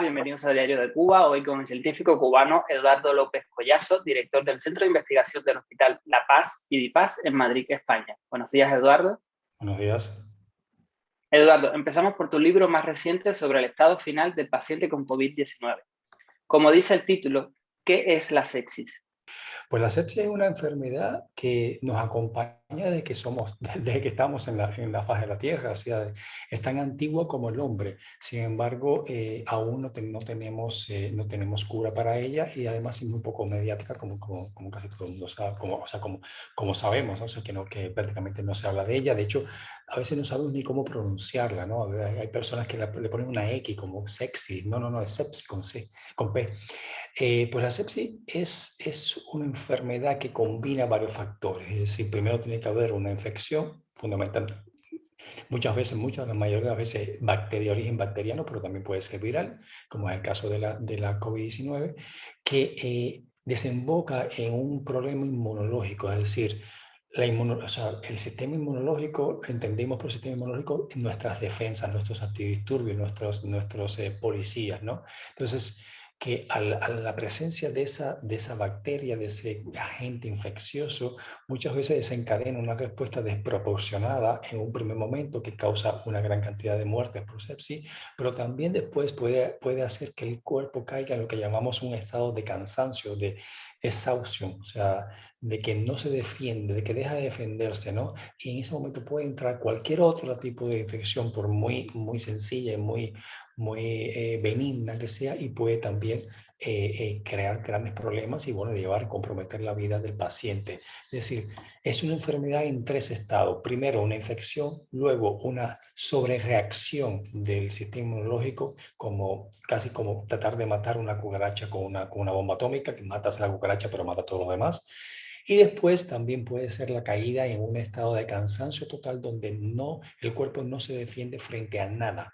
Bienvenidos a Diario de Cuba, hoy con el científico cubano Eduardo López Collazo, director del Centro de Investigación del Hospital La Paz y DIPAS en Madrid, España. Buenos días, Eduardo. Buenos días. Eduardo, empezamos por tu libro más reciente sobre el estado final del paciente con COVID-19. Como dice el título, ¿qué es la sepsis? Pues la sepsis es una enfermedad que nos acompaña desde que desde que estamos en la faz de la Tierra, o sea, es tan antigua como el hombre. Sin embargo, aún no tenemos cura para ella y además es muy poco mediática como casi todo el mundo sabe, como sabemos, ¿no? O sea, que prácticamente no se habla de ella. De hecho, a veces no sabemos ni cómo pronunciarla, ¿no? Hay personas que le ponen una X como sexy. No, es sepsis con C, con P. Pues la sepsis es una enfermedad que combina varios factores. Es decir, primero tiene que haber una infección, fundamental. La mayoría de las veces, de origen bacteriano, pero también puede ser viral, como es el caso de la COVID-19, que desemboca en un problema inmunológico, es decir, o sea, el sistema inmunológico, entendemos por sistema inmunológico nuestras defensas, nuestros antidisturbios, nuestros policías, ¿no? Entonces, que a la presencia de esa bacteria, de ese agente infeccioso, muchas veces desencadena una respuesta desproporcionada en un primer momento que causa una gran cantidad de muertes por sepsis, pero también después puede hacer que el cuerpo caiga en lo que llamamos un estado de cansancio, de exhaustión, o sea, de que no se defiende, de que deja de defenderse, ¿no? Y en ese momento puede entrar cualquier otro tipo de infección, por muy sencilla y muy benigna que sea, y puede también crear grandes problemas y, bueno, comprometer la vida del paciente. Es decir, es una enfermedad en tres estados. Primero, una infección, luego una sobrereacción del sistema inmunológico, casi como tratar de matar una cucaracha con una bomba atómica, que matas a la cucaracha pero mata a todos los demás. Y después también puede ser la caída en un estado de cansancio total donde el cuerpo no se defiende frente a nada.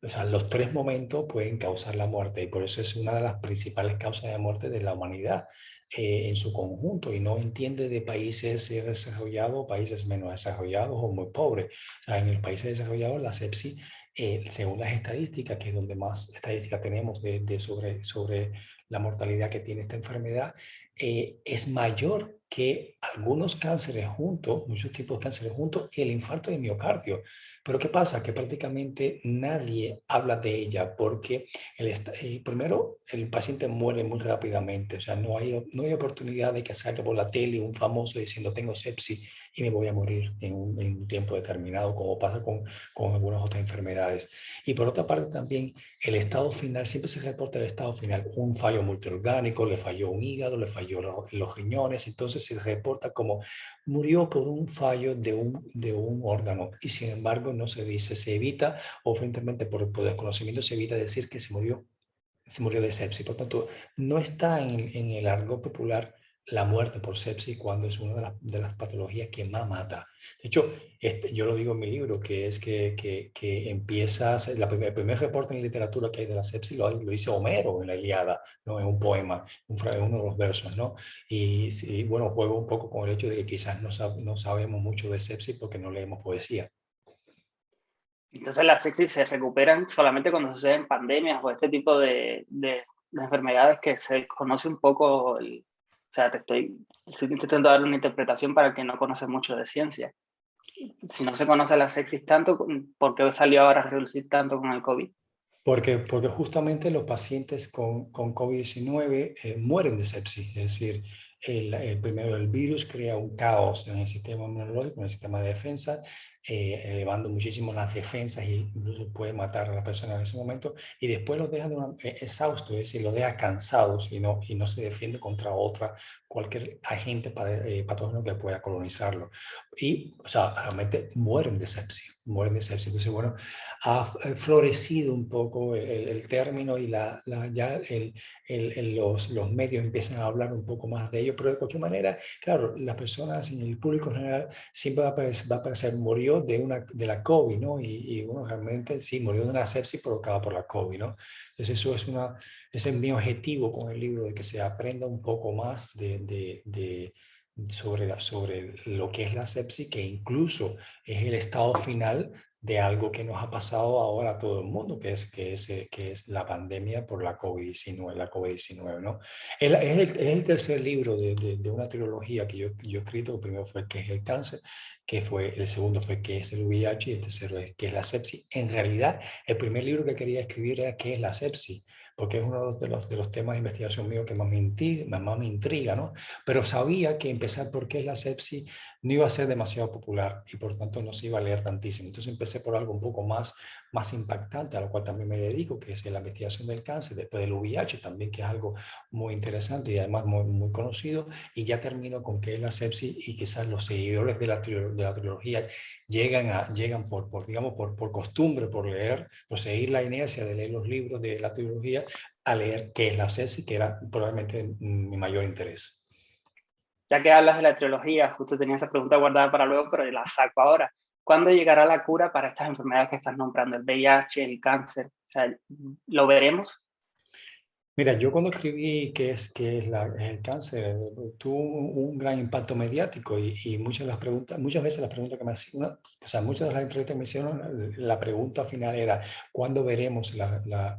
O sea, los tres momentos pueden causar la muerte y por eso es una de las principales causas de muerte de la humanidad en su conjunto, y no entiende de países desarrollados, países menos desarrollados o muy pobres. O sea, en los países desarrollados la sepsis, según las estadísticas, que es donde más estadísticas tenemos sobre la mortalidad que tiene esta enfermedad, es mayor que algunos cánceres juntos, muchos tipos de cánceres juntos, y el infarto de miocardio. Pero ¿qué pasa? Que prácticamente nadie habla de ella porque primero el paciente muere muy rápidamente, o sea, no hay oportunidad de que salga por la tele un famoso diciendo tengo sepsis y me voy a morir en un tiempo determinado, como pasa con algunas otras enfermedades. Y por otra parte también el estado final, siempre se reporta el estado final, un fallo multiorgánico, le falló un hígado, le falló los riñones, entonces se reporta como murió por un fallo de un órgano, y sin embargo no se dice, se evita, o frecuentemente por desconocimiento se evita decir que se murió de sepsis. Por tanto, no está en el argot popular la muerte por sepsis cuando es una de las patologías que más mata. De hecho, yo lo digo en mi libro, que es que empieza, el primer reporte en literatura que hay de la sepsis lo hizo Homero en la Ilíada, ¿no? En un poema, en uno de los versos, ¿no? Y sí, bueno, juego un poco con el hecho de que quizás no sabemos mucho de sepsis porque no leemos poesía. Entonces las sepsis se recuperan solamente cuando suceden pandemias o este tipo de enfermedades que se conoce un poco. O sea, estoy intentando dar una interpretación para el que no conoce mucho de ciencia. Si no se conoce la sepsis tanto, ¿por qué salió ahora a relucir tanto con el COVID? Porque justamente los pacientes con COVID-19 mueren de sepsis, es decir, primero el virus crea un caos en el sistema inmunológico, en el sistema de defensa, elevando muchísimo las defensas e incluso puede matar a la persona en ese momento, y después los deja exhaustos, es decir, los deja cansados y no se defiende contra cualquier agente patógeno que pueda colonizarlo. Y, o sea, realmente mueren de sepsis, mueren de sepsis. Entonces, bueno, ha florecido un poco el término, y ya los medios empiezan a hablar un poco más de ello, pero de cualquier manera, claro, las personas en el público en general siempre va a parecer murió de la COVID, ¿no? Y uno realmente sí, murió de una sepsis provocada por la COVID, ¿no? Entonces ese es mi objetivo con el libro, de que se aprenda un poco más sobre lo que es la sepsis, que incluso es el estado final de algo que nos ha pasado ahora a todo el mundo, que es la pandemia por la COVID-19, ¿no? Es el tercer libro de una trilogía que yo he escrito. El primero fue ¿Qué es el cáncer? Que fue, el segundo fue ¿Qué es el VIH? Y el tercero es ¿Qué es la sepsis? En realidad, el primer libro que quería escribir era ¿Qué es la sepsis? Porque es uno de los temas de investigación mío que más me intriga, ¿no? Pero sabía que empezar por ¿Qué es la sepsis? No iba a ser demasiado popular y por tanto no se iba a leer tantísimo. Entonces empecé por algo un poco más impactante, a lo cual también me dedico, que es la investigación del cáncer, después del VIH también, que es algo muy interesante y además muy conocido. Y ya termino con qué es la sepsis, y quizás los seguidores de la trilogía llegan digamos, por costumbre, por leer, por seguir la inercia de leer los libros de la trilogía, a leer qué es la sepsis, que era probablemente mi mayor interés. Ya que hablas de la trilogía, justo tenía esa pregunta guardada para luego, pero la saco ahora. ¿Cuándo llegará la cura para estas enfermedades que estás nombrando, el VIH, el cáncer? O sea, ¿lo veremos? Mira, yo cuando escribí es el cáncer, tuvo un gran impacto mediático y muchas veces las preguntas que me hacían, o sea, muchas de las entrevistas que me hicieron, la pregunta final era, ¿cuándo veremos la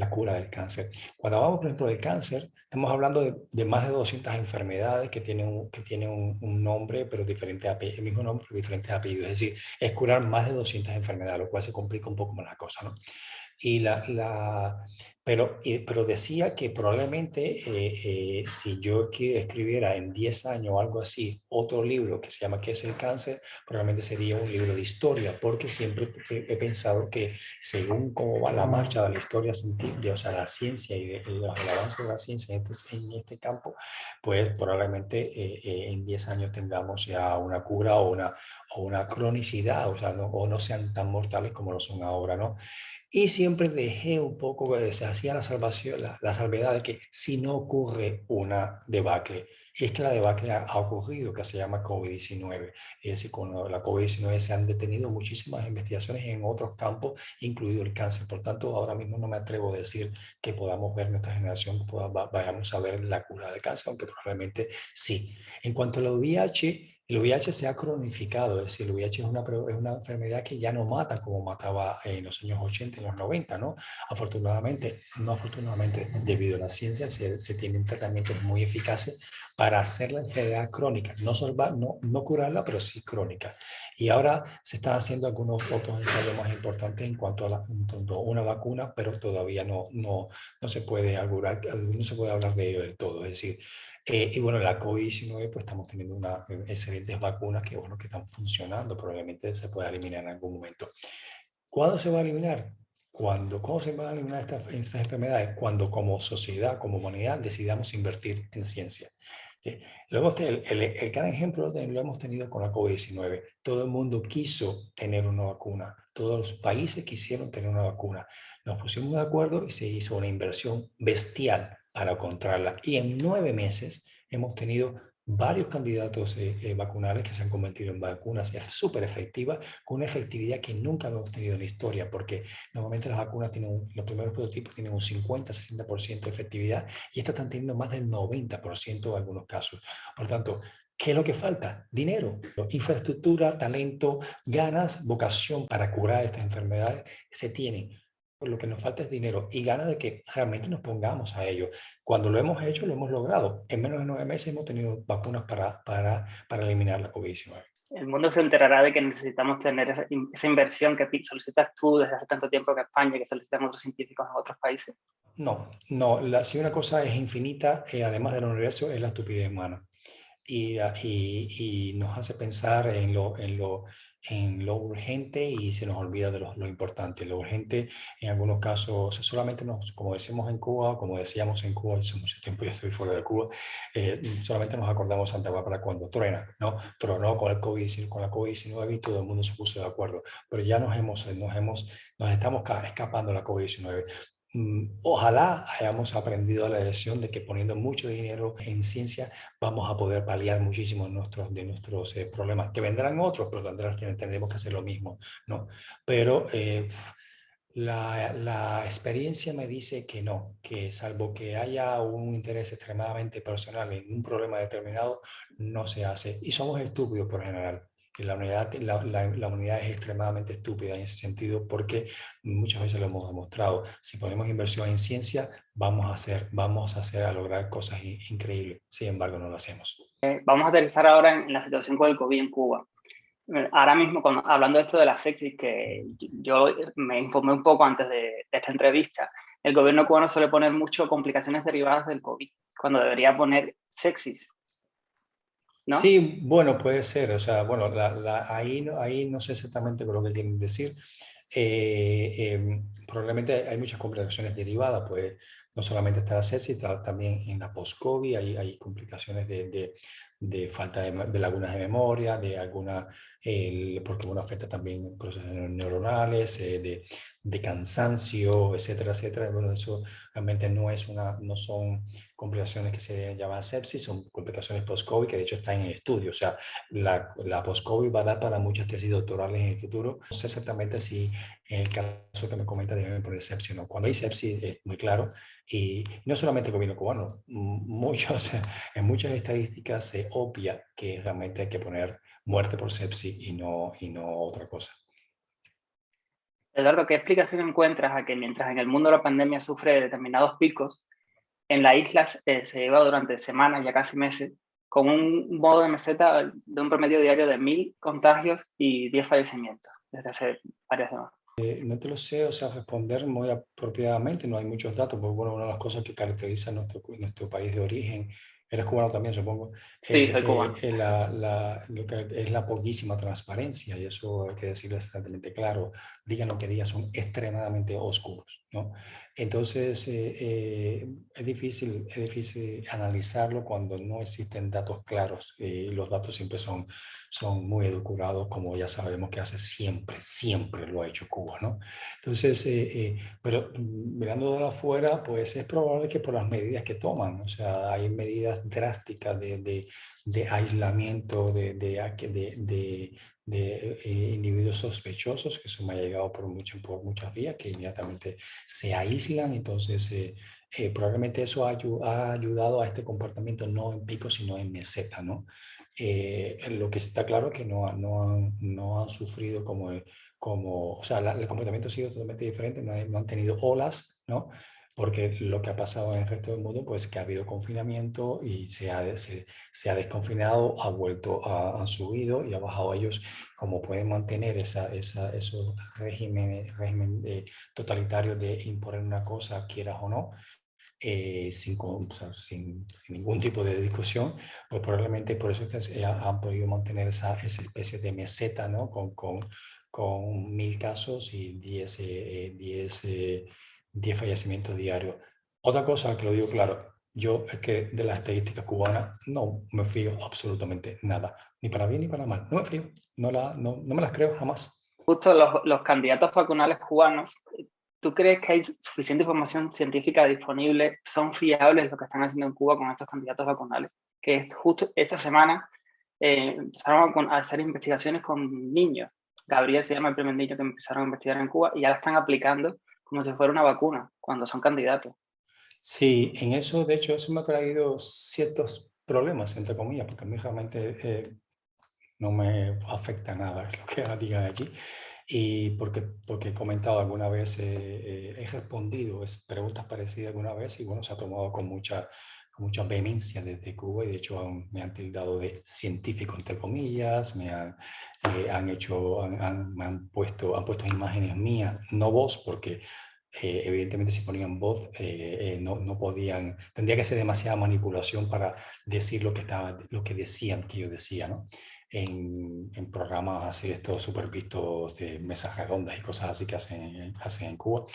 cura del cáncer? Cuando hablamos, por ejemplo, del cáncer, estamos hablando de más de 200 enfermedades que tienen un nombre, pero el mismo nombre, pero diferentes apellidos. Es decir, es curar más de 200 enfermedades, lo cual se complica un poco más la cosa, ¿no? Y pero decía que probablemente si yo escribiera en 10 años o algo así otro libro que se llama ¿Qué es el cáncer? Probablemente sería un libro de historia, porque siempre he pensado que según cómo va la marcha de la historia científica, o sea, la ciencia el avance de la ciencia en este campo, pues probablemente en 10 años tengamos ya una cura o una cronicidad, o sea, o no sean tan mortales como lo son ahora, ¿no? Y siempre dejé un poco, se hacía la salvación, la salvedad de que si no ocurre una debacle, y es que la debacle ha ocurrido, que se llama COVID-19. Es decir, con la COVID-19 se han detenido muchísimas investigaciones en otros campos, incluido el cáncer. Por tanto, ahora mismo no me atrevo a decir que podamos ver nuestra generación, vayamos a ver la cura del cáncer, aunque probablemente sí. En cuanto al VIH, el VIH se ha cronificado, es decir, el VIH es una enfermedad que ya no mata como mataba en los años 80 y los 90, ¿no? Afortunadamente, no afortunadamente, debido a la ciencia, se tienen tratamientos muy eficaces para hacer la enfermedad crónica, no curarla, pero sí crónica. Y ahora se están haciendo algunos otros ensayos más importantes en cuanto a una vacuna, pero todavía no se puede no se puede hablar de ello del todo. Es decir, y bueno, la COVID-19, pues estamos teniendo excelentes vacunas que, bueno, que están funcionando, probablemente se pueda eliminar en algún momento. ¿Cuándo se va a eliminar? ¿Cómo se van a eliminar estas enfermedades? Cuando como sociedad, como humanidad, decidamos invertir en ciencia. El gran ejemplo lo hemos tenido con la COVID-19. Todo el mundo quiso tener una vacuna. Todos los países quisieron tener una vacuna. Nos pusimos de acuerdo y se hizo una inversión bestial para encontrarla. Y en 9 meses hemos tenido varios candidatos vacunales que se han convertido en vacunas súper efectivas, con una efectividad que nunca hemos tenido en la historia, porque normalmente las vacunas los primeros prototipos tienen un 50-60% de efectividad, y estas están teniendo más del 90% en algunos casos. Por tanto, ¿qué es lo que falta? Dinero, infraestructura, talento, ganas, vocación para curar estas enfermedades se tienen. Lo que nos falta es dinero y ganas de que realmente nos pongamos a ello. Cuando lo hemos hecho, lo hemos logrado. En menos de 9 meses hemos tenido vacunas para eliminar la COVID-19. El mundo se enterará de que necesitamos tener esa inversión que solicitas tú desde hace tanto tiempo que España, que solicitan otros científicos en otros países. No, si una cosa es infinita, además del universo, es la estupidez humana. Y nos hace pensar en lo urgente y se nos olvida de lo importante. Lo urgente, en algunos casos, solamente como decíamos en Cuba, como decíamos en Cuba, hace mucho tiempo ya estoy fuera de Cuba, solamente nos acordamos Santa Bárbara cuando truena, ¿no? Tronó con el COVID, con la COVID-19 y todo el mundo se puso de acuerdo, pero ya nos estamos escapando de la COVID-19. Ojalá hayamos aprendido la lección de que poniendo mucho dinero en ciencia vamos a poder paliar muchísimo de nuestros problemas, que vendrán otros, pero tendremos que hacer lo mismo, ¿no? Pero la experiencia me dice que no, que salvo que haya un interés extremadamente personal en un problema determinado, no se hace. Y somos estúpidos por general. que la humanidad es extremadamente estúpida en ese sentido porque muchas veces lo hemos demostrado. Si ponemos inversión en ciencia, a lograr cosas increíbles. Sin embargo, no lo hacemos. Vamos a aterrizar ahora en la situación con el COVID en Cuba. Ahora mismo, hablando de esto de las sepsis, que yo me informé un poco antes de esta entrevista, el gobierno cubano suele poner mucho complicaciones derivadas del COVID, cuando debería poner sepsis, ¿no? Sí, bueno, puede ser. O sea, bueno, ahí no sé exactamente lo que quieren decir. Probablemente hay muchas complicaciones derivadas, pues no solamente está la sepsis, también en la post-COVID hay complicaciones de falta de lagunas de memoria, porque bueno, afecta también procesos neuronales, de cansancio, etcétera, etcétera. Bueno, eso realmente no son complicaciones que se llaman sepsis, son complicaciones post-COVID que de hecho están en estudio. O sea, la post-COVID va a dar para muchas tesis doctorales en el futuro. No sé exactamente si en el caso que me comenta deben poner sepsis o no. Cuando hay sepsis es muy claro y no solamente el gobierno cubano, en muchas estadísticas se obvia que realmente hay que poner muerte por sepsis y no otra cosa. Eduardo, ¿qué explicación encuentras a que mientras en el mundo la pandemia sufre determinados picos, en la isla se lleva durante semanas, ya casi meses, con un modo de meseta de un promedio diario de 1.000 contagios y 10 fallecimientos desde hace varias semanas? No te lo sé, o sea, responder muy apropiadamente, no hay muchos datos, porque bueno, una de las cosas que caracteriza nuestro país de origen, eres cubano también, supongo, Sí, soy cubano. lo que es la poquísima transparencia, y eso hay que decirlo exactamente claro, digan lo que digan, son extremadamente oscuros, ¿no? Entonces, es difícil analizarlo cuando no existen datos claros, los datos siempre son muy edulcorados, como ya sabemos que hace siempre lo ha hecho Cuba, ¿no? Entonces, pero mirando de afuera, pues es probable que por las medidas que toman, o sea, hay medidas drásticas de aislamiento de individuos sospechosos, que eso me ha llegado por muchas vías, que inmediatamente se aíslan, entonces probablemente eso ha ayudado a este comportamiento no en pico, sino en meseta, ¿no? Lo que está claro es que no han sufrido o sea, el comportamiento ha sido totalmente diferente, no han tenido olas, ¿no? Porque lo que ha pasado en el resto del mundo, pues que ha habido confinamiento y se ha desconfinado, ha vuelto, han subido y ha bajado ellos, como pueden mantener esos régimen totalitario de imponer una cosa, quieras o no, o sea, sin ningún tipo de discusión, pues probablemente por eso es que han podido mantener esa especie de meseta, ¿no? Con 1.000 casos y 10 fallecimientos diarios. Otra cosa que lo digo claro, yo es que de las estadísticas cubanas no me fío absolutamente nada, ni para bien ni para mal, no me fío, no me las creo jamás. Justo los candidatos vacunales cubanos, ¿tú crees que hay suficiente información científica disponible? ¿Son fiables lo que están haciendo en Cuba con estos candidatos vacunales? Que justo esta semana empezaron a hacer investigaciones con niños. Gabriel se llama el primer niño que empezaron a investigar en Cuba y ya la están aplicando como si fuera una vacuna cuando son candidatos. Sí, en eso, de hecho, eso me ha traído ciertos problemas, entre comillas, porque a mí realmente no me afecta nada lo que digan allí. Y porque he comentado alguna vez, he respondido preguntas parecidas alguna vez y bueno, se ha tomado con mucha vehemencia desde Cuba y de hecho me han tildado de científico, entre comillas, han puesto imágenes mías, no voz, porque evidentemente si ponían voz no podían, tendría que ser demasiada manipulación para decir lo que decían que yo decía, ¿no? En programas así, estos super vistos de mesas redondas y cosas así que hacen en Cuba.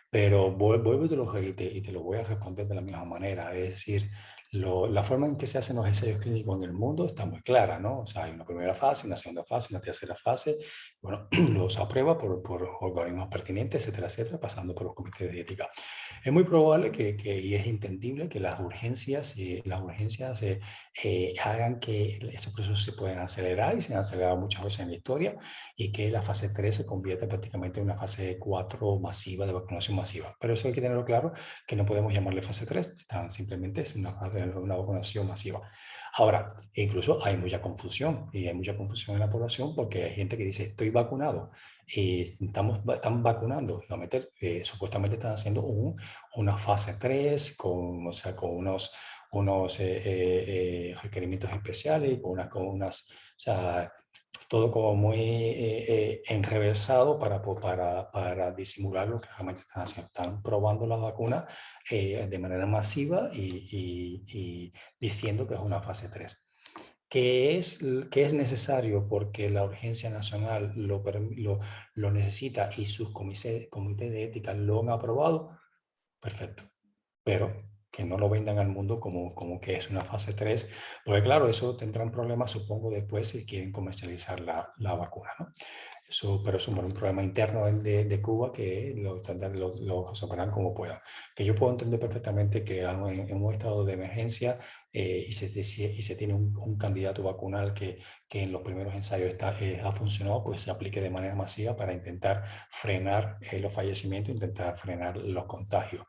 Pero vuelvo y y te lo voy a responder de la misma manera. Es decir, la forma en que se hacen los ensayos clínicos en el mundo está muy clara, ¿no? O sea, hay una primera fase, una segunda fase, una tercera fase. Bueno, los aprueba por organismos pertinentes, etcétera, etcétera, pasando por los comités de ética. Es muy probable y es entendible que las urgencias hagan que estos procesos se puedan acelerar y se han acelerado muchas veces en la historia y que la fase 3 se convierta prácticamente en una fase 4 masiva de vacunación masiva. Pero eso hay que tenerlo claro, que no podemos llamarle fase 3, simplemente es una fase una vacunación masiva. Ahora, incluso hay mucha confusión y hay mucha confusión en la población porque hay gente que dice estoy vacunado y están vacunando, supuestamente están haciendo una fase 3 con, o sea, con unos requerimientos especiales, con unas, o sea, todo como muy enreversado para disimular lo que realmente están haciendo. Están probando la vacuna de manera masiva y diciendo que es una fase 3 que es necesario porque la urgencia nacional lo necesita y sus comités de ética lo han aprobado, perfecto. Pero que no lo vendan al mundo como que es una fase 3 porque claro, eso tendrán problemas, supongo, después si quieren comercializar la vacuna, ¿no? Eso, pero eso es un problema interno de Cuba que lo resolverán como puedan. Que yo puedo entender perfectamente que en un estado de emergencia y se tiene un candidato vacunal que en los primeros ensayos ha funcionado, pues se aplique de manera masiva para intentar frenar los fallecimientos, intentar frenar los contagios.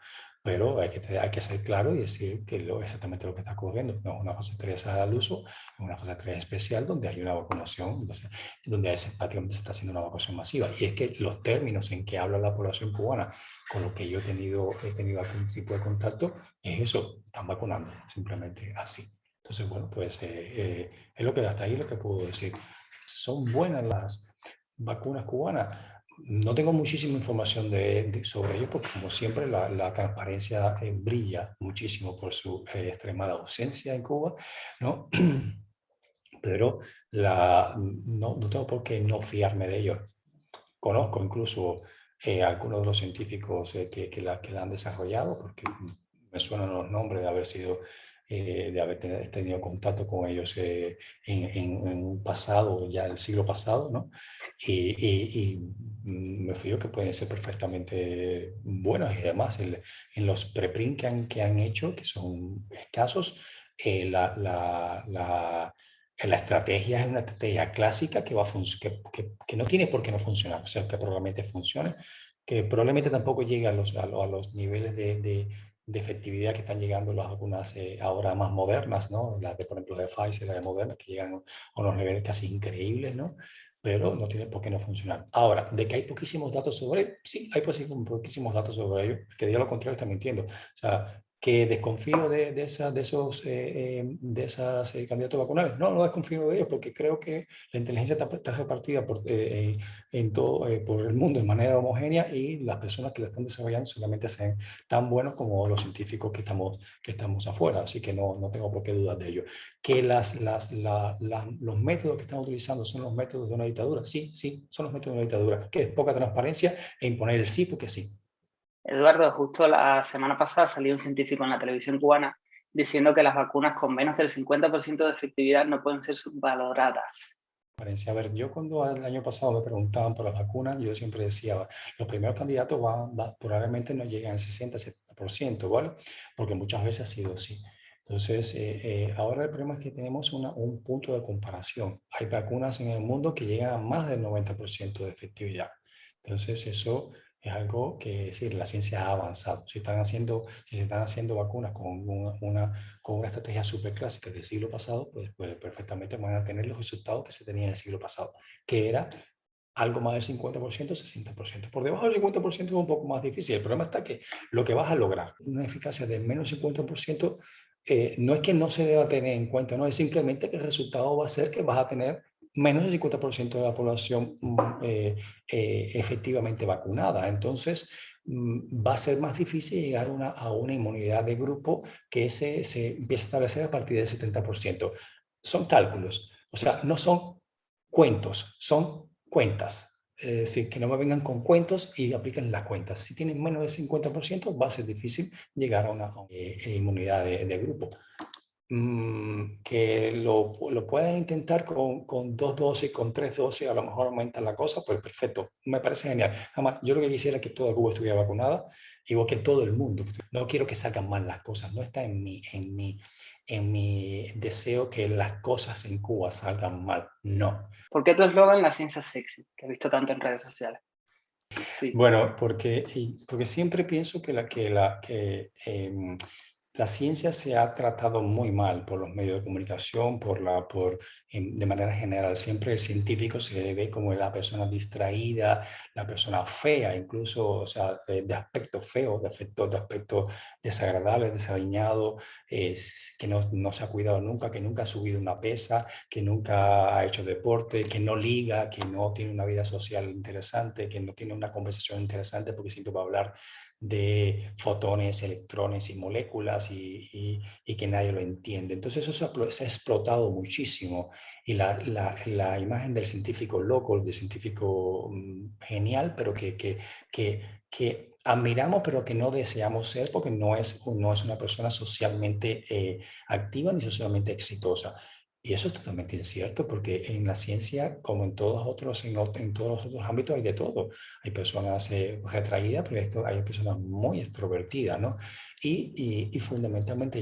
Pero hay que ser claro y decir que exactamente lo que está ocurriendo. No es una fase 3 al uso, es una fase 3 especial donde hay una vacunación, entonces, donde prácticamente se está haciendo una vacunación masiva. Y es que los términos en que habla la población cubana, con lo que yo he tenido algún tipo de contacto, es eso, están vacunando, simplemente así. Entonces, bueno, pues es lo que hasta ahí lo que puedo decir. Son buenas las vacunas cubanas. No tengo muchísima información sobre ello porque, como siempre, la transparencia brilla muchísimo por su extremada ausencia en Cuba, ¿no? Pero no tengo por qué no fiarme de ellos. Conozco incluso algunos de los científicos que la han desarrollado, porque me suenan los nombres de haber sido, de haber tenido contacto con ellos en un pasado, ya el siglo pasado, ¿no? Y me fío que pueden ser perfectamente buenos y además en los preprints que han hecho, que son escasos, eh, la, la, la, la estrategia es una estrategia clásica que, que no tiene por qué no funcionar, o sea, que probablemente funcione, que probablemente tampoco llegue a los niveles de efectividad que están llegando las vacunas ahora más modernas, ¿no? Las de, por ejemplo, de Pfizer, las de Moderna, que llegan a unos niveles casi increíbles, ¿no? Pero no tiene por qué no funcionar. Ahora, de que hay poquísimos datos sobre ello, sí, hay poquísimos datos sobre ello, que diga lo contrario está mintiendo. O sea, que desconfío de esas candidatos vacunales. No, no desconfío de ellos porque creo que la inteligencia está repartida en todo, por el mundo de manera homogénea y las personas que la están desarrollando solamente sean tan buenos como los científicos que estamos afuera. Así que no tengo por qué dudar de ello. Que los métodos que están utilizando son los métodos de una dictadura. Sí, sí, son los métodos de una dictadura. Que es poca transparencia e imponer el sí porque sí. Eduardo, justo la semana pasada salió un científico en la televisión cubana diciendo que las vacunas con menos del 50% de efectividad no pueden ser subvaloradas. A ver, yo cuando el año pasado me preguntaban por las vacunas, yo siempre decía, los primeros candidatos probablemente no lleguen al 60-70%, ¿vale? Porque muchas veces ha sido así. Entonces, ahora el problema es que tenemos un punto de comparación. Hay vacunas en el mundo que llegan a más del 90% de efectividad. Entonces, eso es algo que, es decir, la ciencia ha avanzado. Si se están haciendo vacunas con una estrategia súper clásica del siglo pasado, pues perfectamente van a tener los resultados que se tenían en el siglo pasado, que era algo más del 50%, 60%. Por debajo del 50% es un poco más difícil. El problema está que lo que vas a lograr, una eficacia de menos del 50%, no es que no se deba tener en cuenta, no es simplemente que el resultado va a ser que vas a tener menos del 50% de la población efectivamente vacunada. Entonces, va a ser más difícil llegar a una inmunidad de grupo que se empieza a establecer a partir del 70%. Son cálculos, o sea, no son cuentos, son cuentas. Es decir, que no me vengan con cuentos y apliquen las cuentas. Si tienen menos del 50%, va a ser difícil llegar a una inmunidad de grupo. Que lo pueden intentar con 2 dosis, con 3 dosis, a lo mejor aumenta la cosa, pues perfecto, me parece genial. Además, yo lo que quisiera es que toda Cuba estuviera vacunada, igual que todo el mundo. No quiero que salgan mal las cosas, no está en mi deseo que las cosas en Cuba salgan mal, no. ¿Por qué tu eslogan la ciencia sexy, que he visto tanto en redes sociales? Sí. Bueno, porque siempre pienso la ciencia se ha tratado muy mal por los medios de comunicación, de manera general. Siempre el científico se le ve como la persona distraída, la persona fea, incluso, o sea, de aspecto feo, de aspecto desagradable, desaliñado, que no se ha cuidado nunca, que nunca ha subido una pesa, que nunca ha hecho deporte, que no liga, que no tiene una vida social interesante, que no tiene una conversación interesante porque siempre va a hablar de fotones, electrones y moléculas y que nadie lo entiende. Entonces eso se ha explotado muchísimo y la imagen del científico loco, del científico genial, pero que admiramos, pero que no deseamos ser porque no es una persona socialmente activa ni socialmente exitosa. Y eso es totalmente incierto porque en la ciencia, como en todos otros, en todos los otros ámbitos, hay de todo. Hay personas retraídas, pero hay personas muy extrovertidas, ¿no? Y fundamentalmente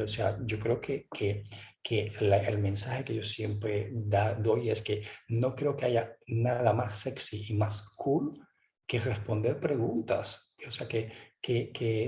o sea, yo creo que el mensaje que yo siempre doy es que no creo que haya nada más sexy y más cool que responder preguntas. O sea, que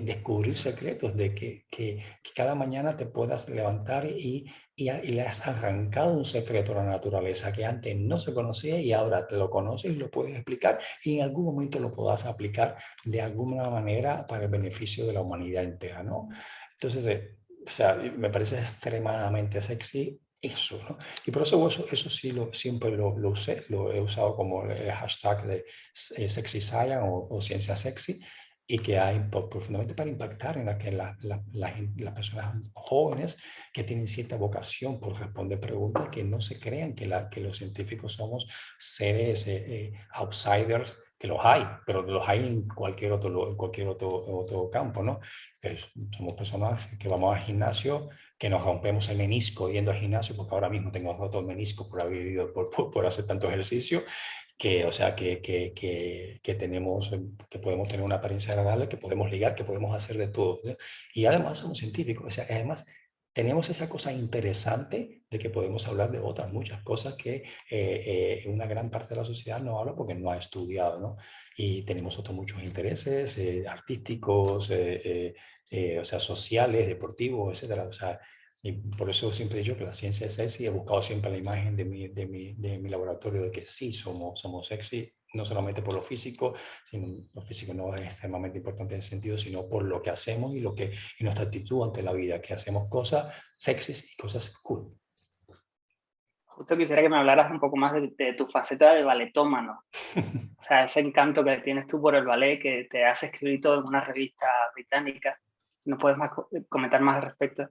descubrir secretos, que cada mañana te puedas levantar y le has arrancado un secreto a la naturaleza que antes no se conocía y ahora te lo conoces y lo puedes explicar y en algún momento lo puedas aplicar de alguna manera para el beneficio de la humanidad entera, ¿no? Entonces, o sea, me parece extremadamente sexy eso, ¿no? Y por eso sí siempre lo usé, lo he usado como el hashtag de sexy science o ciencia sexy y que hay profundamente para impactar en la que las personas jóvenes que tienen cierta vocación por responder preguntas, que no se crean que los científicos somos seres outsiders, que los hay, pero los hay en cualquier otro campo, ¿no? Somos personas que vamos al gimnasio, que nos rompemos el menisco yendo al gimnasio, porque ahora mismo tengo roto el menisco por haber ido, por hacer tanto ejercicio, o sea, que tenemos, que podemos tener una apariencia agradable, que podemos ligar, que podemos hacer de todo, ¿no? Y además somos científicos, o sea, además tenemos esa cosa interesante de que podemos hablar de otras muchas cosas que una gran parte de la sociedad no habla porque no ha estudiado, ¿no? Y tenemos otros muchos intereses artísticos, o sea, sociales, deportivos, etcétera. O sea, y por eso siempre he dicho que la ciencia es sexy. He buscado siempre la imagen de mi laboratorio de que sí somos sexy, no solamente por lo físico, sino lo físico no es extremadamente importante en ese sentido, sino por lo que hacemos y nuestra actitud ante la vida, que hacemos cosas sexys y cosas cool. Justo quisiera que me hablaras un poco más de tu faceta de baletómano. O sea, ese encanto que tienes tú por el ballet, que te hace escribir todo en una revista británica. ¿No puedes comentar más al respecto?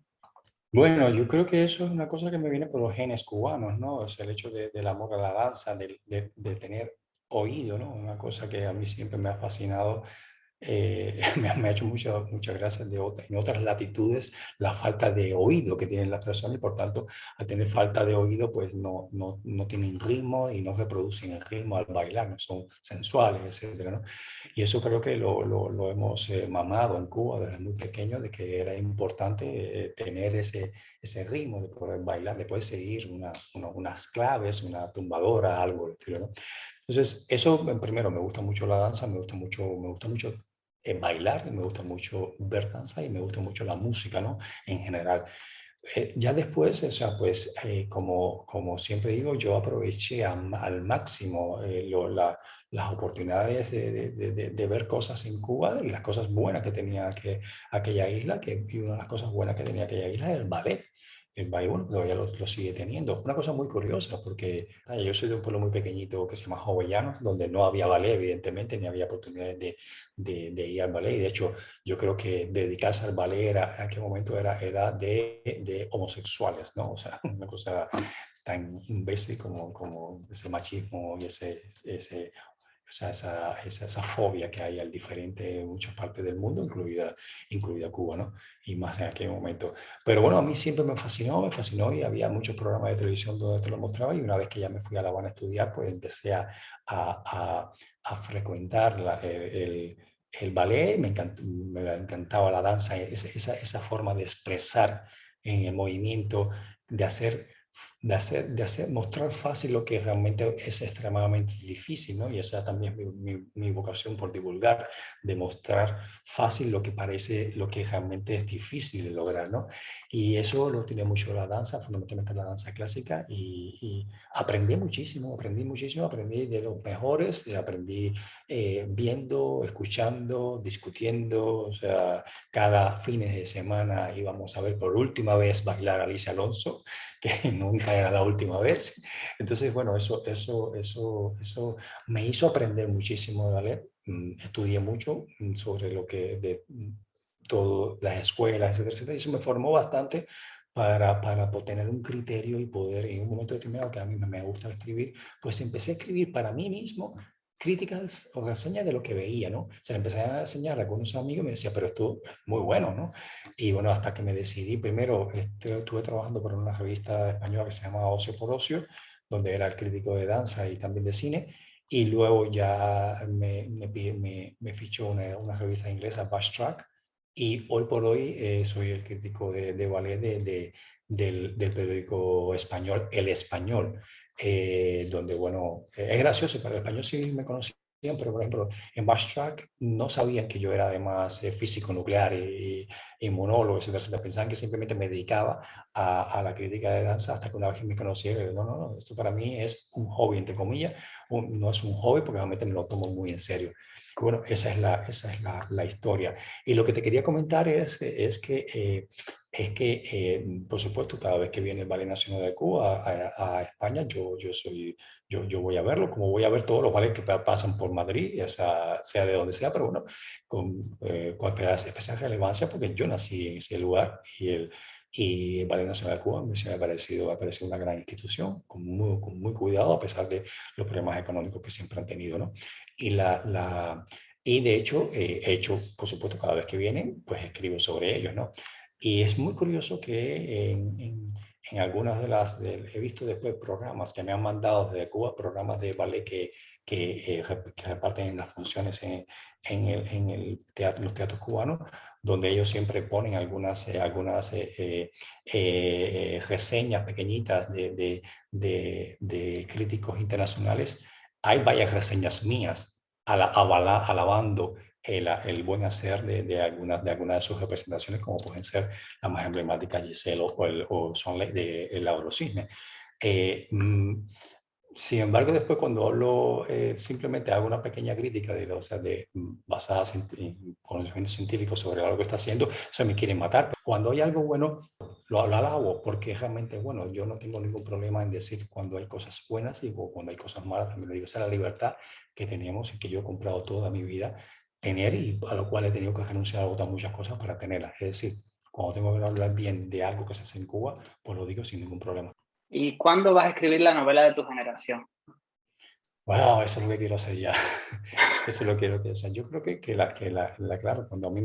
Bueno, yo creo que eso es una cosa que me viene por los genes cubanos, ¿no? O sea, el hecho del amor a la danza, de tener oído, ¿no? Una cosa que a mí siempre me ha fascinado me ha hecho muchas gracias en otras latitudes la falta de oído que tienen las personas y por tanto al tener falta de oído pues no tienen ritmo y no reproducen el ritmo al bailar, no son sensuales, etcétera, ¿no? Y eso creo que lo hemos mamado en Cuba desde muy pequeño de que era importante tener ese ritmo de poder bailar, de poder seguir unas claves, una tumbadora, algo del estilo, ¿no? Entonces, eso primero, me gusta mucho la danza, me gusta mucho bailar, y me gusta mucho ver danza y me gusta mucho la música, ¿no? En general. Ya después, o sea, pues como siempre digo, yo aproveché al máximo las oportunidades de ver cosas en Cuba y las cosas buenas que tenía aquella isla, y una de las cosas buenas que tenía aquella isla era el ballet. El ballet, bueno, todavía lo sigue teniendo. Una cosa muy curiosa, porque yo soy de un pueblo muy pequeñito que se llama Jovellanos, donde no había ballet, evidentemente, ni había oportunidades de ir al ballet. Y de hecho, yo creo que dedicarse al ballet en aquel momento era de homosexuales, ¿no? O sea, una cosa tan imbécil como ese machismo y o sea, esa fobia que hay al diferente en muchas partes del mundo, incluida Cuba, ¿no? Y más en aquel momento. Pero bueno, a mí siempre me fascinó y había muchos programas de televisión donde te lo mostraba y una vez que ya me fui a La Habana a estudiar, pues empecé a frecuentar el ballet, me encantaba la danza, esa forma de expresar en el movimiento, de hacer mostrar fácil lo que realmente es extremadamente difícil, ¿no? Y esa también es mi vocación por divulgar, demostrar fácil lo que parece, lo que realmente es difícil de lograr, ¿no? Y eso lo tiene mucho la danza, fundamentalmente la danza clásica, y aprendí muchísimo, aprendí de los mejores, aprendí viendo, escuchando, discutiendo, o sea, cada fines de semana íbamos a ver por última vez bailar a Alicia Alonso, que nunca era la última vez. Entonces, bueno, eso me hizo aprender muchísimo de ballet. Estudié mucho sobre lo que de todas las escuelas, etcétera, etcétera. Y eso me formó bastante para poder tener un criterio y poder, en un momento determinado que a mí me gusta escribir, pues empecé a escribir para mí mismo críticas o reseñas de lo que veía, ¿no? Se le empecé a enseñar a algunos amigos y me decía, pero esto es muy bueno, ¿no? Y bueno, hasta que me decidí, primero estuve trabajando por una revista española que se llama Ocio por Ocio, donde era el crítico de danza y también de cine, y luego ya me fichó una revista inglesa, Bash Track, y hoy por hoy soy el crítico de ballet del periódico español El Español, donde, bueno, es gracioso, para el español sí me conocían, pero por ejemplo, en Bash Track no sabían que yo era además físico nuclear y monólogo, etcétera, etcétera. Pensaban que simplemente me dedicaba a la crítica de danza hasta que una vez que me conocieron, no, no, no, esto para mí es un hobby, entre comillas, no es un hobby porque realmente me lo tomo muy en serio. Bueno, esa es la historia. Y lo que te quería comentar es que, por supuesto, cada vez que viene el Ballet Nacional de Cuba a España, yo voy a verlo, como voy a ver todos los ballets que pasan por Madrid, o sea de donde sea, pero bueno, con especial relevancia porque yo nací en ese lugar y el Ballet Nacional de Cuba me ha parecido una gran institución, con muy cuidado, a pesar de los problemas económicos que siempre han tenido, ¿no? Y, y de hecho, he hecho, por supuesto, cada vez que vienen, pues escribo sobre ellos, ¿no? Y es muy curioso que en algunas he visto después programas que me han mandado desde Cuba, programas de ballet que reparten en las funciones en el teatro, los teatros cubanos, donde ellos siempre ponen algunas reseñas pequeñitas de críticos internacionales. Hay varias reseñas mías alabando el buen hacer de algunas de sus representaciones, como pueden ser la más emblemática Giselle o Sonley de Lauro Cisne. Eh, mm, Sin embargo, después cuando hablo, simplemente hago una pequeña crítica basada en conocimientos científicos sobre algo que está haciendo, se me quieren matar. Cuando hay algo bueno, lo alabo porque realmente es bueno. Yo no tengo ningún problema en decir cuando hay cosas buenas y cuando hay cosas malas, también lo digo. Esa es la libertad que tenemos y que yo he comprado toda mi vida tener y a lo cual he tenido que renunciar a otras muchas cosas para tenerlas. Es decir, cuando tengo que hablar bien de algo que se hace en Cuba, pues lo digo sin ningún problema. ¿Y cuándo vas a escribir la novela de tu generación? Wow, eso es lo que quiero hacer ya. Eso es lo que quiero hacer. Yo creo claro, cuando a mí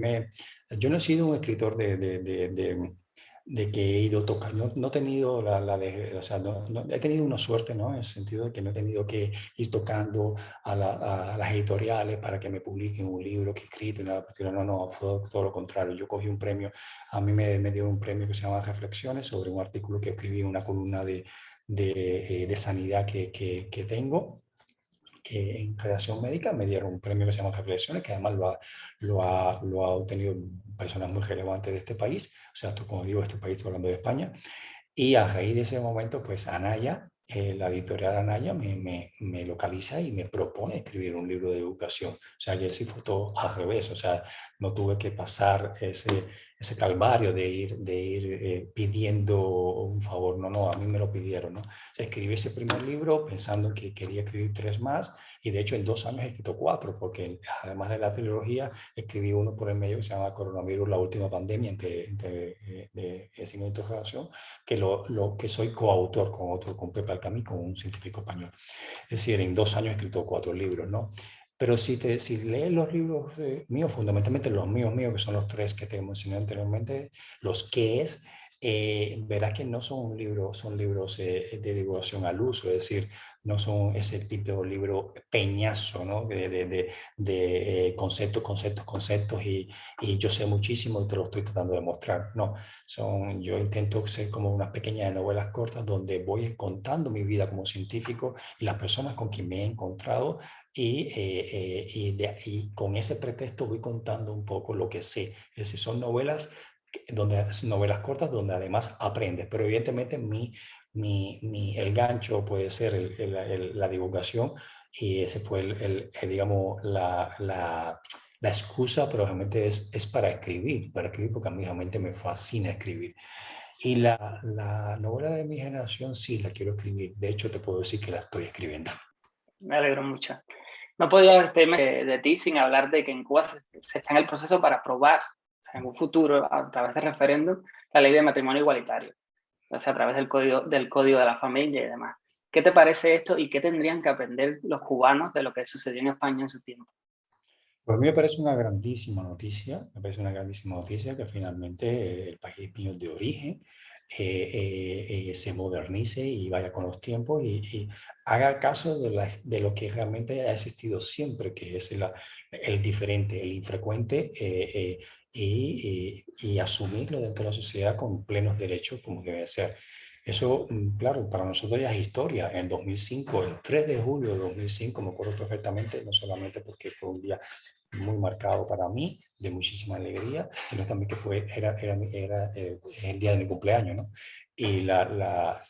yo no he sido un escritor de que he ido tocando, no he tenido o sea, he tenido una suerte, ¿no? En el sentido de que no he tenido que ir tocando a las editoriales para que me publiquen un libro que he escrito y nada, no, no, fue todo lo contrario. Yo cogí un premio, a mí me dio un premio que se llama Reflexiones sobre un artículo que escribí en una columna de sanidad que tengo, que en creación médica me dieron un premio que se llama Reflexiones, que además lo ha obtenido personas muy relevantes de este país. O sea, como digo, este país, estoy hablando de España. Y a raíz de ese momento, pues Anaya, la editorial Anaya, me localiza y me propone escribir un libro de educación. O sea, que sí fue todo al revés. O sea, no tuve que pasar ese calvario de ir pidiendo un favor. No, no, a mí me lo pidieron, ¿no? O sea, escribí ese primer libro pensando que quería escribir 3 más y de hecho en 2 años he escrito 4 porque además de la trilogía escribí uno por el medio que se llama Coronavirus, la última pandemia, de signo de interrogación, que soy coautor con Pepe Alcamí, con un científico español. Es decir, en 2 años he escrito 4 libros, ¿no? Pero si lees los libros míos, fundamentalmente los míos, que son los 3 que te mencioné anteriormente, los qué es, verás que no son libros, son libros de divulgación al uso, es decir, no son ese tipo de libro peñazo, ¿no? De conceptos, conceptos, conceptos y yo sé muchísimo y te lo estoy tratando de mostrar. No, yo intento ser como unas pequeñas novelas cortas donde voy contando mi vida como científico y las personas con quien me he encontrado y con ese pretexto voy contando un poco lo que sé. Es decir, son novelas novelas cortas donde además aprendes, pero evidentemente el gancho puede ser la divulgación y ese fue digamos, la excusa, pero realmente es para escribir porque a mí realmente me fascina escribir. Y la novela de mi generación sí la quiero escribir, de hecho te puedo decir que la estoy escribiendo. Me alegro mucho. No podía despedirme de ti sin hablar de que en Cuba se está en el proceso para aprobar, o sea, en un futuro, a través de referéndum, la ley de matrimonio igualitario, o sea, a través del código de la familia y demás. ¿Qué te parece esto y qué tendrían que aprender los cubanos de lo que sucedió en España en su tiempo? Pues a mí me parece una grandísima noticia, me parece una grandísima noticia que finalmente el país mío de origen se modernice y vaya con los tiempos y haga caso de lo que realmente ha existido siempre, que es el diferente, el infrecuente, y asumirlo dentro de la sociedad con plenos derechos como debe ser. Eso, claro, para nosotros ya es historia. En 2005, el 3 de julio de 2005, me acuerdo perfectamente, no solamente porque fue un día muy marcado para mí, de muchísima alegría, sino también que era el día de mi cumpleaños, ¿no? Y ya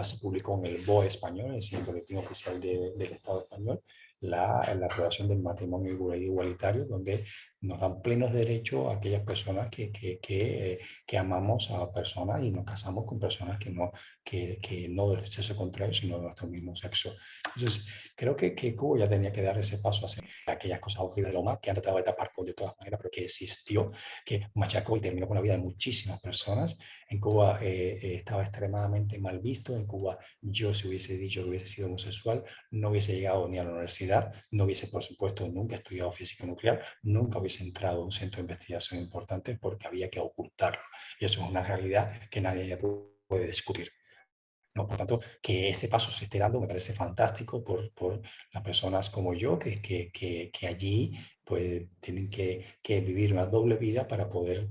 se publicó en el BOE español, es decir, el Boletín Oficial del Estado español, la aprobación del matrimonio igualitario, donde nos dan plenos derechos a aquellas personas que amamos a personas y nos casamos con personas que no del sexo contrario, sino de nuestro mismo sexo. Entonces, creo que Cuba ya tenía que dar ese paso hacia aquellas cosas horribles de lo más que han tratado de tapar de todas maneras, pero que existió, que machacó y terminó con la vida de muchísimas personas. En Cuba estaba extremadamente mal visto. En Cuba yo si hubiese dicho que hubiese sido homosexual, no hubiese llegado ni a la universidad, no hubiese, por supuesto, nunca estudiado física nuclear, nunca hubiese entrado a un centro de investigación importante porque había que ocultarlo. Y eso es una realidad que nadie ya puede discutir. ¿No? Por tanto, que ese paso se esté dando me parece fantástico por las personas como yo que allí pues, tienen que vivir una doble vida para poder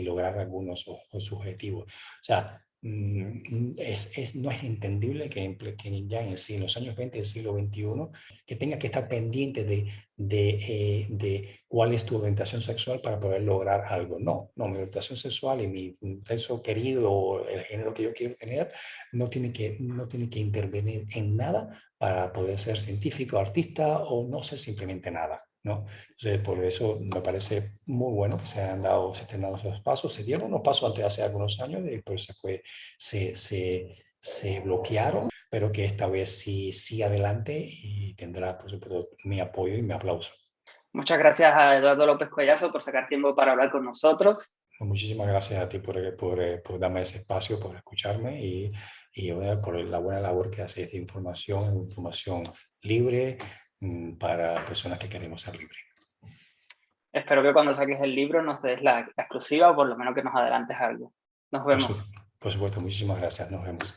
lograr algunos objetivos. O sea, no es entendible que ya en los años 20 del siglo XXI que tenga que estar pendiente de cuál es tu orientación sexual para poder lograr algo. No, no, mi orientación sexual y mi sexo querido o el género que yo quiero tener no tiene que intervenir en nada para poder ser científico, artista o no ser simplemente nada, ¿no? Entonces, por eso me parece muy bueno que se estén dando esos pasos. Se dieron unos pasos antes hace algunos años y después se bloquearon, pero que esta vez sí adelante y tendrá, por supuesto, mi apoyo y mi aplauso. Muchas gracias a Eduardo López Collazo por sacar tiempo para hablar con nosotros. Muchísimas gracias a ti por darme ese espacio, por escucharme y bueno, por la buena labor que haces de información libre para personas que queremos ser libres. Espero que cuando saques el libro nos des la exclusiva o por lo menos que nos adelantes algo. Nos Por, vemos. su- por supuesto, muchísimas gracias. Nos vemos.